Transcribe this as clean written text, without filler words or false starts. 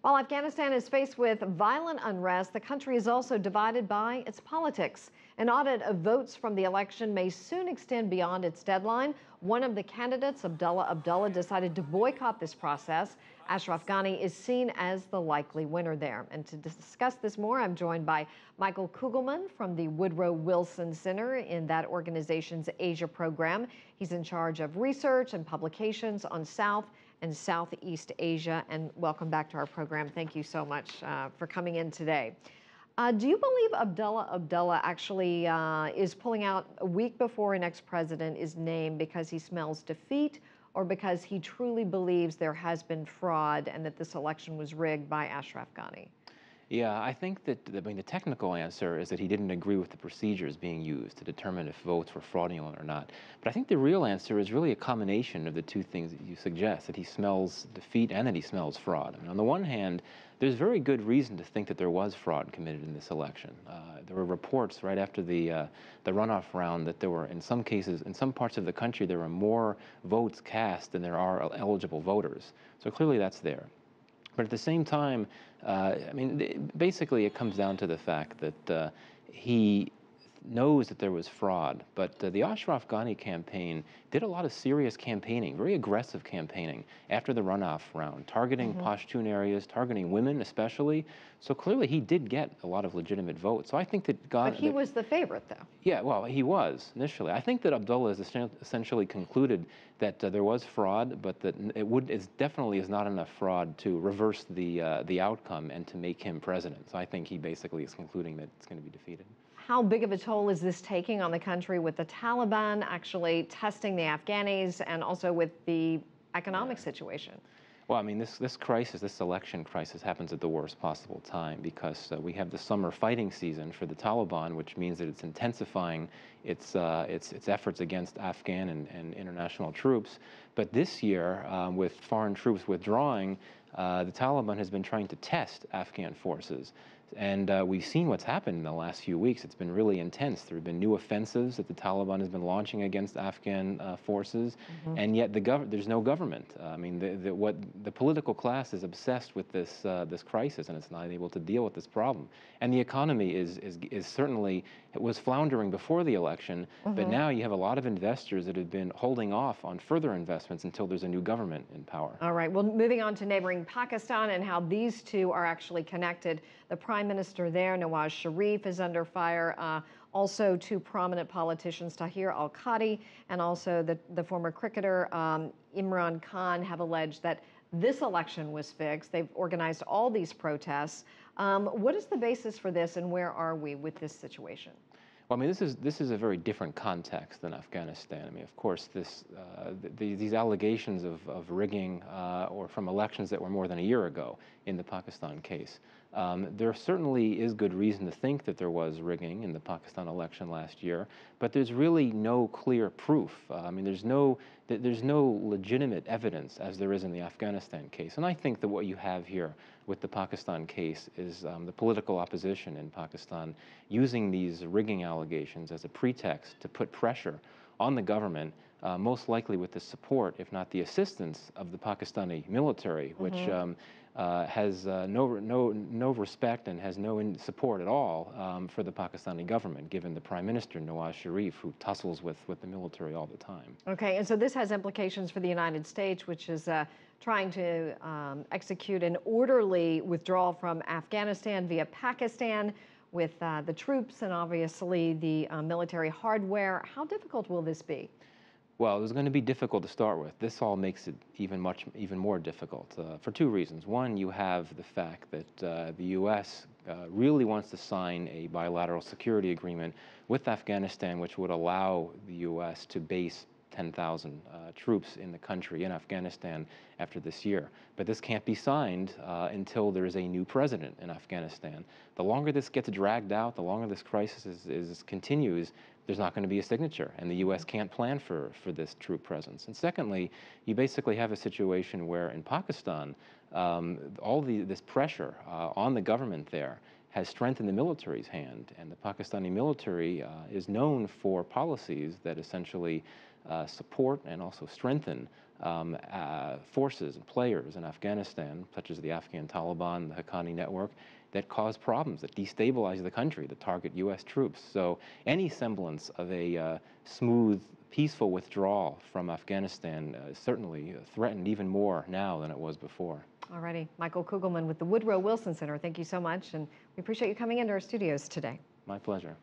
While Afghanistan is faced with violent unrest, the country is also divided by its politics. An audit of votes from the election may soon extend beyond its deadline. One of the candidates, Abdullah Abdullah, decided to boycott this process. Ashraf Ghani is seen as the likely winner there. And to discuss this more, I'm joined by Michael Kugelman from the Woodrow Wilson Center in that organization's Asia program. He's in charge of research and publications on South and Southeast Asia. And welcome back to our program. Thank you so much for coming in today. Do you believe Abdullah Abdullah actually is pulling out a week before an ex-president is named because he smells defeat, or because he truly believes there has been fraud and that this election was rigged by Ashraf Ghani? Yeah, I think that the technical answer is that he didn't agree with the procedures being used to determine if votes were fraudulent or not. But I think the real answer is really a combination of the two things that you suggest, that he smells defeat and that he smells fraud. I mean, on the one hand, there's very good reason to think that there was fraud committed in this election. There were reports right after the runoff round that there were, in some cases, in some parts of the country, there were more votes cast than there are eligible voters. So clearly that's there. But at the same time, I mean, basically it comes down to the fact that he knows that there was fraud, but the Ashraf Ghani campaign did a lot of serious campaigning, very aggressive campaigning after the runoff round, targeting Pashtun areas, targeting women especially. So clearly he did get a lot of legitimate votes. So I think that Ghani... But he was the favorite, though. Yeah, well, he was initially. I think that Abdullah has essentially concluded that there was fraud, but that it definitely is not enough fraud to reverse the outcome and to make him president. So I think he basically is concluding that it's going to be defeated. How big of a toll is this taking on the country with the Taliban actually testing the Afghanis and also with the economic situation? Well, I mean, this crisis, this election crisis, happens at the worst possible time because we have the summer fighting season for the Taliban, which means that it's intensifying its efforts against Afghan and international troops. But this year, with foreign troops withdrawing, the Taliban has been trying to test Afghan forces. And we've seen what's happened in the last few weeks. It's been really intense. There have been new offensives that the Taliban has been launching against Afghan forces, and yet there's no government. I mean, the political class is obsessed with this crisis, and it's not able to deal with this problem. And the economy is certainly, it was floundering before the election, but now you have a lot of investors that have been holding off on further investments until there's a new government in power. All right. Well, moving on to neighboring Pakistan and how these two are actually connected. The Prime Minister there, Nawaz Sharif, is under fire. Also, two prominent politicians, Tahir al-Qadi and also the former cricketer Imran Khan, have alleged that this election was fixed. They've organized all these protests. What is the basis for this, and where are we with this situation? Well, I mean, this is a very different context than Afghanistan. I mean, of course, these allegations of rigging or from elections that were more than a year ago in the Pakistan case, there certainly is good reason to think that there was rigging in the Pakistan election last year, but there's really no clear proof. I mean, there's no legitimate evidence as there is in the Afghanistan case. And I think that what you have here with the Pakistan case is the political opposition in Pakistan using these rigging allegations as a pretext to put pressure on the government, most likely with the support, if not the assistance, of the Pakistani military, which has no respect and has no support at all for the Pakistani government, given the Prime Minister, Nawaz Sharif, who tussles with the military all the time. Okay, and so this has implications for the United States, which is trying to execute an orderly withdrawal from Afghanistan via Pakistan with the troops and obviously the military hardware. How difficult will this be? Well, it was going to be difficult to start with. This all makes it even more difficult for two reasons. One, you have the fact that the U.S. Really wants to sign a bilateral security agreement with Afghanistan, which would allow the U.S. to base 10,000 troops in the country, in Afghanistan, after this year. But this can't be signed until there is a new president in Afghanistan. The longer this gets dragged out, the longer this crisis continues, there's not going to be a signature, and the U.S. can't plan for this troop presence. And secondly, you basically have a situation where in Pakistan, this pressure on the government there has strengthened the military's hand, and the Pakistani military is known for policies that essentially support and also strengthen forces and players in Afghanistan, such as the Afghan Taliban, the Haqqani network, that cause problems, that destabilize the country, that target U.S. troops. So any semblance of a smooth, peaceful withdrawal from Afghanistan is certainly threatened even more now than it was before. All righty. Michael Kugelman with the Woodrow Wilson Center, thank you so much, and we appreciate you coming into our studios today. My pleasure.